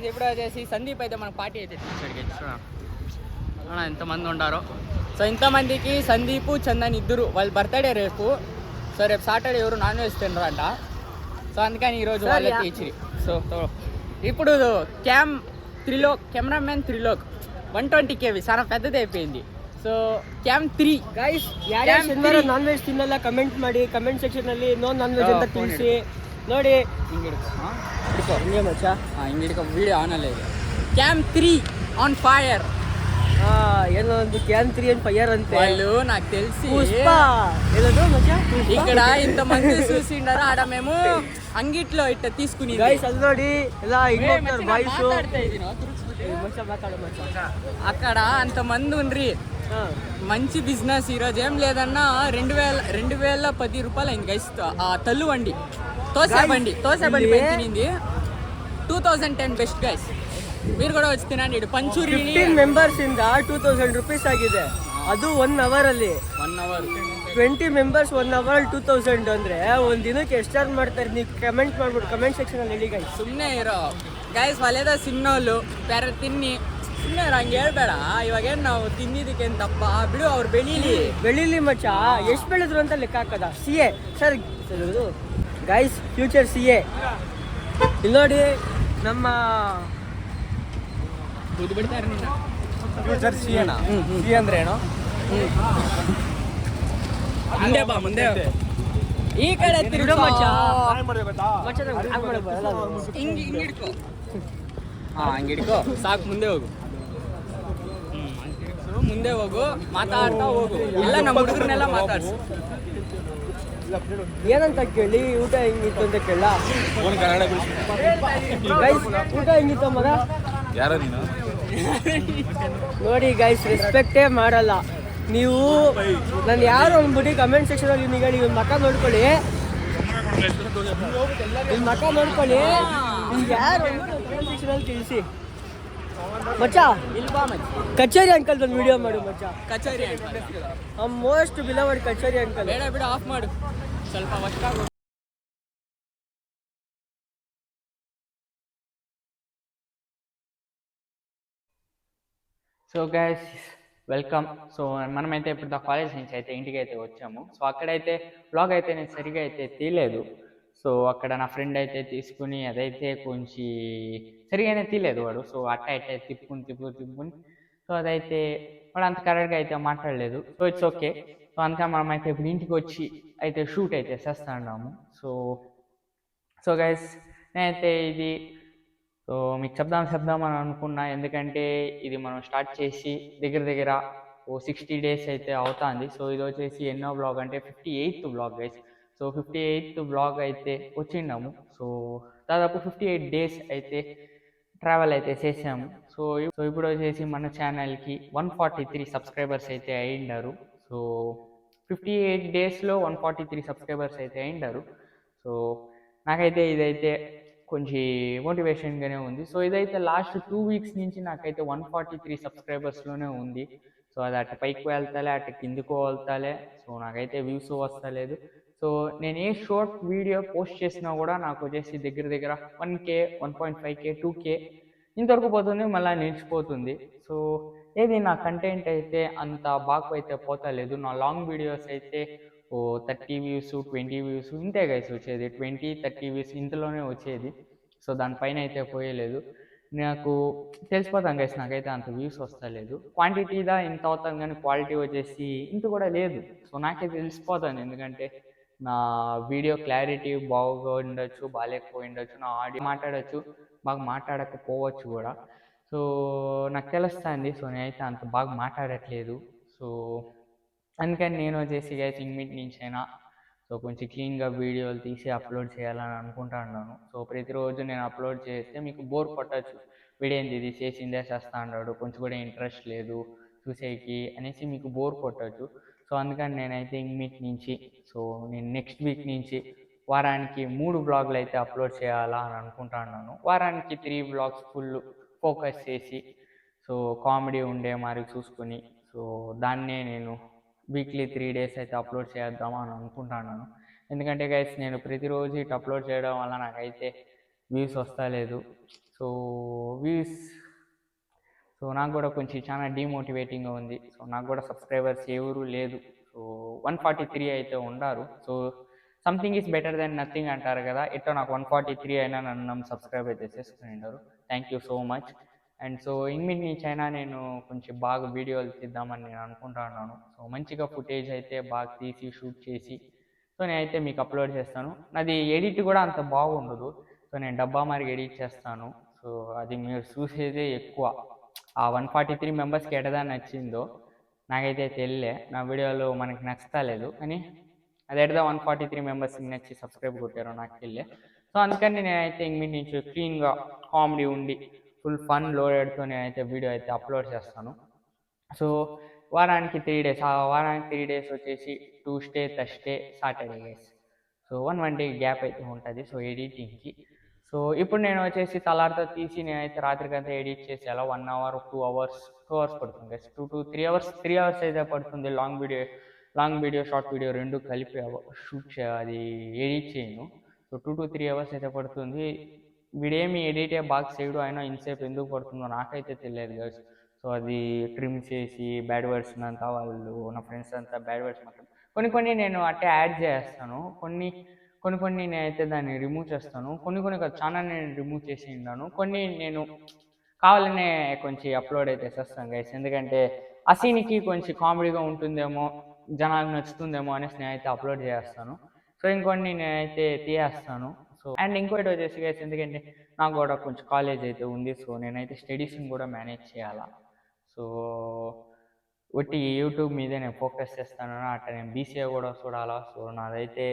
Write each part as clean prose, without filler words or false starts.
ఇప్పుడు వచ్చేసి సందీప్ అయితే మన పార్టీ అయితే ఎంతమంది ఉండారో. సో ఇంతమందికి సందీప్ చందన్ ఇద్దరు వాళ్ళ బర్త్డే రేపు. సో రేపు సాటర్డే ఎవరు నాన్ వెజ్ తినరంట. సో అందుకని ఈరోజు వాళ్ళకి ఇచ్చి. సో ఇప్పుడు కెమెరామెన్ త్రిలోక్ 120 kg చాలా పెద్దది అయిపోయింది. సో ಕ್ಯಾಮ್ 3 ಗೈಸ್ ಯಾರು ನಾನ್ ವೆಜ್ ತಿನ್ನಲ್ಲ ಕಮೆಂಟ್ ಮಾಡಿ, ಕಮೆಂಟ್ ಸೆಕ್ಷನ್ ಅಲ್ಲಿ ನೋ ನಾನ್ ವೆಜ್ ಅಂತ ತಿಳಿಸಿ. ನೋಡಿ ಹಿಂಗೆ ಮಚ್ಚ ಹಿಂಗಿಡ್ಕೊ ವಿಡಿಯೋ ಆನ್ ಅಲ್ಲ ಇದೆ. Cam 3 on fire. ಏನೋ ಒಂದು ಕ್ಯಾಮ್ 3 ಆನ್ ఫైర్ అంతే. వాళ్ళు నాకు తెలిసి ఇక్కడ ఇంతమంది చూసిండారు. ఆడ మేము అంగిట్లో ఇట్లా తీసుకుని గైస్ అది ನೋಡಿ ఇలా ఇంకొకరు బాయ్స్ అక్కడ అంతమంది ఉండ్రి. మంచి బిజినెస్. ఈరోజు ఏం లేదన్నా 2010 రూపాయలు అయింది గైస్. ఆ తల్లు బండి తోసే బండి పెంచినింది 2010 ಬೆಸ್ಟ್ ಗೈಸ್. మీరు కూడా వచ్చి ತಿನ್ನಂడి. ಇದು ಪಂಚೂರಿ 15 ಮೆಂಬರ್ಸ್ ಇಂದ 2000 ರೂಪೀಸ್ ಆಗಿದೆ. ಅದು 1 ಅವರ್ ಅಲ್ಲಿ 20 ಮೆಂಬರ್ಸ್ 1 ಅವರ್ 2000 ಅಂದ್ರೆ ಒಂದ್ ದಿನಕ್ಕೆ ಎಷ್ಟು ಅರ್ನ್ ಮಾಡ್ತಾರೆ? ನೀವು ಕಮೆಂಟ್ ಮಾಡ್ಬಿಟ್ಟು ಕಮೆಂಟ್ ಸೆಕ್ಷನ್ ಅಲ್ಲಿ ಹೇಳಿ ಗೈಸ್. ಸುಮ್ಮನೆ ಇರೋ ಗೈಸ್. ಒಲೆದ ಸಿನ್ನೋಲು ಬೇರೆ ತಿನ್ನಿ ಸುಮ್ಮನೆ ಹಂಗೆ ಹೇಳ್ಬೇಡ. ಇವಾಗೇನು ನಾವು ತಿನ್ನಿದ್ದಕ್ಕೆ ತಪ್ಪ ಬಿಡು. ಅವ್ರು ಬೆಳೀಲಿ ಮಚ್ಚ. ಎಷ್ಟು ಬೆಳೆದ್ರು ಅಂತ ಲೆಕ್ಕ ಹಾಕದ. CA sir guys, future CA. ಇಲ್ಲಿ ನೋಡಿ ನಮ್ಮ ಬಿಡ್ತಾರೆ ನಿನ್ನ ಫ್ಯೂಚರ್ CA ಅಂದ್ರೆ ಏನು? ಮುಂದೆ ಈ ಕಡೆ ತಿರುಗೋ ಮಚ್ಚ. ಹಿಂಗಿಡ್ಕೋ ಹಂಗಿಡ್ಕೋ ಸಾಕು. ಮುಂದೆ ಹೋಗು ಮಾತಾಡ್ತಾ ಹೋಗು. ಎಲ್ಲ ನಮ್ಮ ಹುಡುಗರನ್ನೆಲ್ಲ ಮಾತಾಡ್ಸು. ಏನಂತ ಕೇಳಿ ಊಟ ಹೆಂಗಿತ್ತು ಅಂತ ಕೇಳ. ಊಟ ಹೆಂಗಿತ್ತು ಮರ ಯಾರೋ ನೀನು ನೋಡಿ ಗೈಸ್, ರೆಸ್ಪೆಕ್ಟೇ ಮಾಡಲ್ಲ ನೀವು. ನಾನು ಯಾರು ಅಂದ್ಬಿಟ್ಟು ಕಮೆಂಟ್ ಸೆಕ್ಷನ್ ಅಲ್ಲಿ ನೀವು ಹೇಳಿ. ಮಕ್ಕ ನೋಡ್ಕೊಳ್ಳಿ, ಮಕ್ಕ ನೋಡ್ಕೊಳ್ಳಿ. ಯಾರು ಕಮೆಂಟ್ ಸೆಕ್ಷನ್ ಅಲ್ಲಿ ತಿಳಿಸಿ ಮಚ್ಚ. ಕಚೇರಿ ಅಂಕಲ್ ಒಂದು ವಿಡಿಯೋ ಮಾಡು ಮಚ್ಚ. ಕಚೇರಿ ಅಂಕಲ್ ಮೋಸ್ಟ್ ಬಿಲವಡ್ ಕಚೇರಿ ಅಂಕಲ್. ಬೇಡ ಬಿಡು, ಆಫ್ ಮಾಡು ಸ್ವಲ್ಪ ವರ್ಷ. So guys welcome. సో మనమైతే ఇప్పుడు కాలేజ్ నుంచి అయితే ఇంటికి అయితే వచ్చాము. సో అక్కడైతే వ్లాగ్ అయితే నేను సరిగా అయితే తీయలేదు. సో అక్కడ నా ఫ్రెండ్ అయితే తీసుకుని అదైతే కొంచెం సరిగానే తీయలేదు వాడు. సో అట్ట అయితే తిప్పుకుని సో అదైతే వాడు అంత కరెక్ట్గా అయితే మాట్లాడలేదు. So it's okay. సో అందుకని మనం అయితే ఇప్పుడు ఇంటికి వచ్చి అయితే షూట్ అయితే చేస్తున్నాము. సో గైస్ నేనైతే ఇది సో మీకు చెప్దామని అనుకున్నా. ఎందుకంటే ఇది మనం స్టార్ట్ చేసి దగ్గర 60 days అయితే అవుతుంది. సో ఇది వచ్చేసి ఎన్నో బ్లాగ్ అంటే 58th blog guys. So 58th blog అయితే వచ్చిండాము. సో దాదాపు 58 days అయితే ట్రావెల్ అయితే చేసాము. సో ఇప్పుడు వచ్చేసి మన ఛానల్కి 143 సబ్స్క్రైబర్స్ అయితే అయ్యిండారు. సో 58 daysలో 143 సబ్స్క్రైబర్స్ అయితే అయ్యిండారు. సో నాకైతే ఇదైతే కొంచెం మోటివేషన్గానే ఉంది. సో ఇదైతే లాస్ట్ 2 weeks నుంచి నాకైతే 143 సబ్స్క్రైబర్స్లోనే ఉంది. సో అది అటు పైకి వెళ్తాలే అటు కిందకు వెళ్తాలే. సో నాకైతే వ్యూస్ వస్తలేదు. సో నేను ఏ షార్ట్ వీడియో పోస్ట్ చేసినా కూడా నాకు వచ్చేసి దగ్గర 1K 1.5K 2K ఇంతవరకు పోతుంది, మళ్ళీ నిలిచిపోతుంది. సో ఏది నా కంటెంట్ అయితే అంత బాగా అయితే పోతలేదు. నా లాంగ్ వీడియోస్ అయితే 30 views 20 views ఇంతే గైస్ వచ్చేది. 20-30 views ఇంతలోనే వచ్చేది. సో దానిపైన అయితే పోయలేదు. నాకు తెలిసిపోతాను గైస్, నాకైతే అంత వ్యూస్ వస్తలేదు. క్వాంటిటీదా ఇంత అవుతాను కానీ క్వాలిటీ వచ్చేసి ఇంత కూడా లేదు. సో నాకే తెలిసిపోతాను. ఎందుకంటే నా వీడియో క్లారిటీ బాగా ఉండొచ్చు, బాగాలేకపోయి ఉండొచ్చు, నా ఆడియో మాట్లాడచ్చు, బాగా మాట్లాడకపోవచ్చు కూడా. సో నాకు తెలుస్తుంది. సో నేనైతే అంత బాగా మాట్లాడట్లేదు. సో అందుకని నేను వచ్చేసి గైస్ ఇన్మిట్ నుంచైనా సో కొంచెం క్లీన్గా వీడియోలు తీసి అప్లోడ్ చేయాలని అనుకుంటున్నాను. సో ప్రతిరోజు నేను అప్లోడ్ చేస్తే మీకు బోర్ కొట్టచ్చు. వీడియో ఏంది ఇది చేసిందే చేస్తా అన్నాడు, కొంచెం కూడా ఇంట్రెస్ట్ లేదు చూసేకి అనేసి మీకు బోర్ కొట్టచ్చు. సో అందుకని నేనైతే ఇన్మిట్ నుంచి సో నేను నెక్స్ట్ వీక్ నుంచి వారానికి 3 బ్లాగులు అయితే అప్లోడ్ చేయాలా అని అనుకుంటున్నాను. వారానికి 3 బ్లాగ్స్ ఫుల్ ఫోకస్ చేసి సో కామెడీ ఉండే మరి చూసుకొని సో దాన్నే నేను వీక్లీ 3 days అయితే అప్లోడ్ చేద్దామా అని అనుకుంటున్నాను. ఎందుకంటే గైస్ నేను ప్రతిరోజు ఇటు అప్లోడ్ చేయడం వల్ల నాకైతే వ్యూస్ వస్తలేదు. సో వ్యూస్ సో నాకు కూడా కొంచెం చాలా డీమోటివేటింగ్గా ఉంది. సో నాకు కూడా సబ్స్క్రైబర్స్ ఎవరు లేదు. సో 143 అయితే ఉండారు. So something is better than nothing అంటారు కదా, ఎట్టో నాకు 143 అయినా నన్ను సబ్స్క్రైబ్ అయితే చేసుకుని ఉన్నారు. Thank you so much. And so ఇన్మిట్ నుంచి అయినా నేను కొంచెం బాగా వీడియోలు తీద్దామని నేను అనుకుంటున్నాను. సో మంచిగా ఫుటేజ్ అయితే బాగా తీసి షూట్ చేసి సో నేనైతే మీకు అప్లోడ్ చేస్తాను. నాది ఎడిట్ కూడా అంత బాగుండదు. సో నేను డబ్బా మారికి ఎడిట్ చేస్తాను. సో అది మీరు చూసేదే ఎక్కువ. ఆ 143 మెంబర్స్కి ఎటదా నచ్చిందో నాకైతే తెలియలే. నా వీడియోలో మనకి నచ్చలేదు, కానీ అది ఎడదా 143 మెంబర్స్కి నచ్చి సబ్స్క్రైబ్ కొట్టారో నాకు తెలియలే. సో అందుకని నేనైతే ఇంక నుంచి క్లీన్గా కామెడీ ఉండి ఫుల్ ఫన్ లోడెడ్తో నేనైతే వీడియో అయితే అప్లోడ్ చేస్తాను. సో వారానికి 3 డేస్, ఆ వారానికి 3 డేస్ వచ్చేసి Tuesday, Thursday, Saturday guys. So 1 day gap అయితే ఉంటుంది సో ఎడిటింగ్కి. సో ఇప్పుడు నేను వచ్చేసి తలారితో తీసి నేనైతే రాత్రికంతా ఎడిట్ చేసి అలా 1 అవర్ 2 అవర్స్ పడుతుంది గైస్. 2 to 3 అవర్స్, 3 అవర్స్ అయితే పడుతుంది. లాంగ్ వీడియో షార్ట్ వీడియో రెండు కలిపి షూట్ అది ఎడిట్ చేయను. సో 2 to 3 అవర్స్ అయితే పడుతుంది. వీడేమి ఎడిటే బాగా చేయడు, అయినా ఇంతసేపు ఎందుకు పడుతుందో నాకైతే తెలియదు గైస్. సో అది ట్రిమ్ చేసి బ్యాడ్ వర్డ్స్ అంతా వాళ్ళు నా ఫ్రెండ్స్ అంతా బ్యాడ్ వర్డ్స్ మాత్రం కొన్ని నేను అట్టే యాడ్ చేస్తాను. కొన్ని నేనైతే దాన్ని రిమూవ్ చేస్తాను. కొన్ని చాలా నేను రిమూవ్ చేసి ఉన్నాను. కొన్ని నేను కావాలనే కొంచెం అప్లోడ్ అయితే చేస్తాను గైస్. ఎందుకంటే ఆ సీన్కి కొంచెం కామెడీగా ఉంటుందేమో, జనాలకు నచ్చుతుందేమో అనేసి నేనైతే అప్లోడ్ చేస్తాను. సో ఇంకొన్ని నేనైతే తీయేస్తాను. సో అండ్ ఇంకోటి వచ్చేసి గైస్, ఎందుకంటే నాకు కూడా కొంచెం కాలేజ్ అయితే ఉంది. సో నేనైతే స్టడీస్ని కూడా మేనేజ్ చేయాలా. సో ఒట్టి యూట్యూబ్ మీదే నేను ఫోకస్ చేస్తాను. అట్లా నేను బీసీఏ కూడా చూడాలా. సో నాదైతే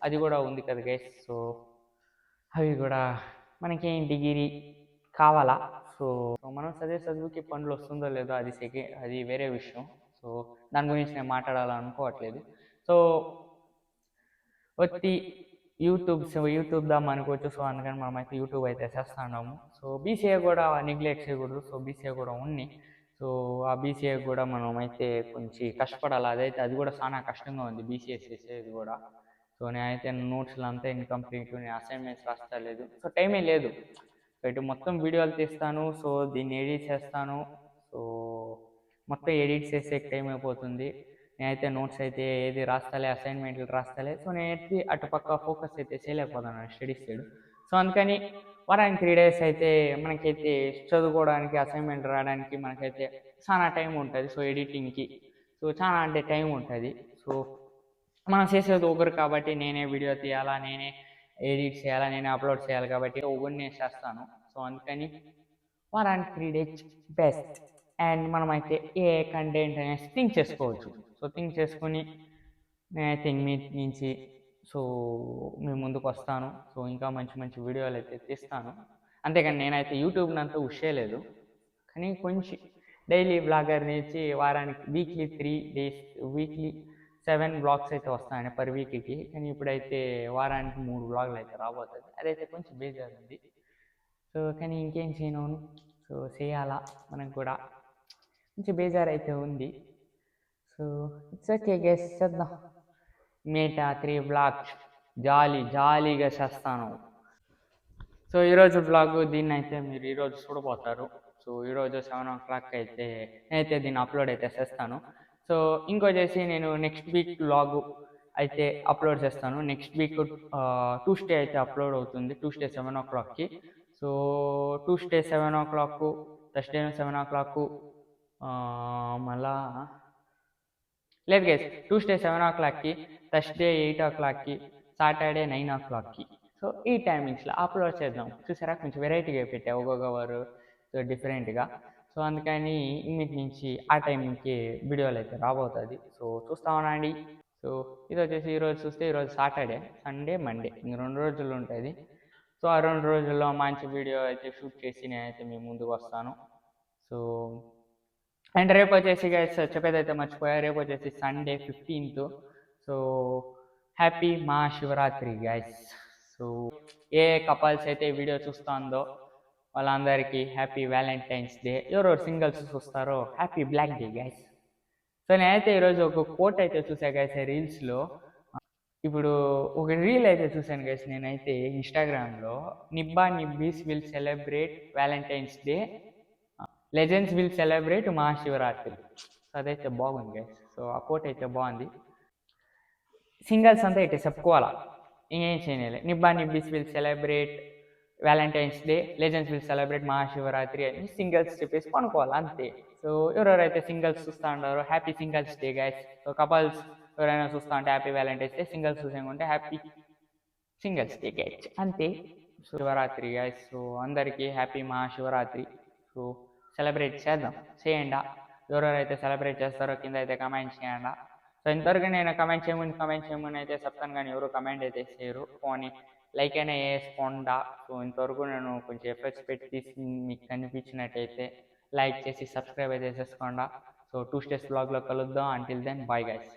అది కూడా ఉంది కదా గైస్. సో అవి కూడా మనకి డిగ్రీ కావాలా. సో మనం చదువుకి పనులు వస్తుందో లేదో అది వేరే విషయం. సో దాని గురించి నేను మాట్లాడాలనుకోవట్లేదు. సో ఒట్టి యూట్యూబ్ దాం అనుకోవచ్చు. సో అందుకని మనమైతే యూట్యూబ్ అయితే చేస్తున్నాము. సో బీసీఏ కూడా నెగ్లెక్ట్ చేయకూడదు. సో బీసీఏ కూడా ఉంది. సో ఆ బీసీఏ కూడా మనం అయితే కొంచెం కష్టపడాలి. అది కూడా చాలా కష్టంగా ఉంది బీసీఏ చేసేది కూడా. సో నేనైతే నోట్స్లు అంతా ఇన్కంప్లీట్, నేను అసైన్మెంట్స్ రాస్తలేదు. సో టైమే లేదు. సో ఇటు మొత్తం వీడియోలు తీస్తాను. సో దీన్ని ఎడిట్ చేస్తాను. సో మొత్తం ఎడిట్ చేసే టైం అయిపోతుంది. నేనైతే నోట్స్ అయితే ఏది రాస్తలే, అసైన్మెంట్లు రాస్తలే. సో నేనైతే అటుపక్క ఫోకస్ అయితే చేయలేకపోతున్నాను స్టడీస్ సైడ్. సో అందుకని వారానికి 3 డేస్ అయితే మనకైతే చదువుకోవడానికి, అసైన్మెంట్ రాయడానికి మనకైతే చాలా టైం ఉంటుంది. సో ఎడిటింగ్కి సో చాలా అంటే టైం ఉంటుంది. సో మనం చేసేది ఒకరు కాబట్టి నేనే వీడియో తీయాలా, నేనే ఎడిట్ చేయాలా, నేనే అప్లోడ్ చేయాలి కాబట్టి ఒకరిని నేను చేస్తాను. సో అందుకని వారానికి 3 డేస్ బెస్ట్. అండ్ మనమైతే ఏ కంటెంట్ అనేసి థింక్ చేసుకోవచ్చు. సో థింక్ చేసుకుని నేనైతే మీట్ నుంచి సో మీ ముందుకు వస్తాను. సో ఇంకా మంచి వీడియోలు అయితే తీస్తాను. అంతేకాని నేనైతే యూట్యూబ్ని అంతా ఉషేయలేదు, కానీ కొంచెం డైలీ బ్లాగర్ నుంచి వారానికి వీక్లీ 3 డేస్, వీక్లీ 7 బ్లాగ్స్ అయితే వస్తాయని పర్ వీక్కి. కానీ ఇప్పుడైతే వారానికి 3 బ్లాగులు అయితే రాబోతుంది. అదైతే కొంచెం బేజార్ ఉంది. సో కానీ ఇంకేం చేయను. సో చేయాలా, మనకు కూడా కొంచెం బేజార్ అయితే ఉంది. సో ఇట్స్ ఓకే గైస్, చేద్దాం. మిగతా 3 బ్లాగ్స్ జాలీగా చేస్తాను. సో ఈరోజు బ్లాగ్ దీన్ని అయితే మీరు ఈరోజు చూడబోతారు. సో ఈరోజు 7 o'clock అయితే నేనైతే దీన్ని అప్లోడ్ అయితే చేస్తాను. సో ఇంకొచ్చేసి నేను నెక్స్ట్ వీక్ బ్లాగ్ అయితే అప్లోడ్ చేస్తాను. నెక్స్ట్ వీక్ ట్యూస్డే అయితే అప్లోడ్ అవుతుంది. ట్యూస్డే 7 o'clockకి. So Tuesday 7 o'clock, Thursday 7 o'clock, మళ్ళా లేదు గైస్, ట్యూస్డే 7 o'clockకి, థర్స్డే 8 o'clockకి, సాటర్డే 9 o'clockకి. సో ఈ టైమింగ్స్లో అప్లోడ్ చేద్దాం. చూసారా, కొంచెం వెరైటీగా పెట్టా ఒక్కొక్కవారు, సో డిఫరెంట్గా. సో అందుకని ఇన్నిటి నుంచి ఆ టైంకి వీడియోలు అయితే రాబోతుంది. సో చూస్తా ఉండండి. సో ఇది వచ్చేసి ఈరోజు చూస్తే ఈరోజు సాటర్డే, సండే, మండే, ఇంక 2 రోజులు ఉంటుంది. సో ఆ 2 రోజుల్లో మంచి వీడియో అయితే షూట్ చేసి నేనైతే మీ ముందుకు వస్తాను. సో అండ్ రేపు వచ్చేసి గైస్ చెప్పేదైతే మర్చిపోయా, రేపు వచ్చేసి Sunday 15th. So happy Mahashivratri guys. So ఏ కపల్స్ అయితే వీడియో చూస్తుందో వాళ్ళందరికీ హ్యాపీ వ్యాలంటైన్స్ డే. ఎవరెవరు సింగిల్స్ చూస్తారో happy black day guys. So నేనైతే ఈరోజు ఒక కోట్ అయితే చూసా గైస్ రీల్స్లో. ఇప్పుడు ఒక రీల్ అయితే చూశాను గైస్ నేనైతే ఇన్స్టాగ్రామ్లో, nibba nibbis will celebrate Valentine's day, legends will celebrate Mahashivratri. So అదైతే బాగుంది గైస్. సో ఆ కోట్ అయితే బాగుంది. సింగల్స్ అంతా ఇట్లా చెప్పుకోవాలా, ఇంకేం చేయలేదు. Nibba nibbis will celebrate Valentine's day, legends will celebrate Mahashivratri అని సింగల్స్ చెప్పేసి పనుకోవాలి అంతే. సో ఎవరెవరైతే సింగల్స్ చూస్తూ ఉంటారో happy singles day guys. So couples ఎవరైనా చూస్తూ ఉంటే హ్యాపీ వ్యాలంటైన్స్ డే, సింగల్స్ చూసేకుంటే హ్యాపీ సింగల్స్ డే గైస్ అంతే. శివరాత్రి గైస్. సో అందరికీ హ్యాపీ మహాశివరాత్రి. సో సెలబ్రేట్ చేద్దాం, చేయండి. ఎవరెవరైతే సెలబ్రేట్ చేస్తారో కింద అయితే కమెంట్ చేయండి. సో ఇంతవరకు నేను కమెంట్ చేయమని అయితే చెప్తాను, కానీ ఎవరు కమెంట్ అయితే చేయరు. పోనీ లైక్ అయినా వేసుకోండా. సో ఇంతవరకు నేను కొంచెం ఎఫర్ట్స్ పెట్టి తీసి మీకు కనిపించినట్టయితే లైక్ చేసి సబ్స్క్రైబ్ అయితే చేసుకోండా. సో 2 స్టేస్ బ్లాగ్లో కలుద్దాం. Until then bye guys.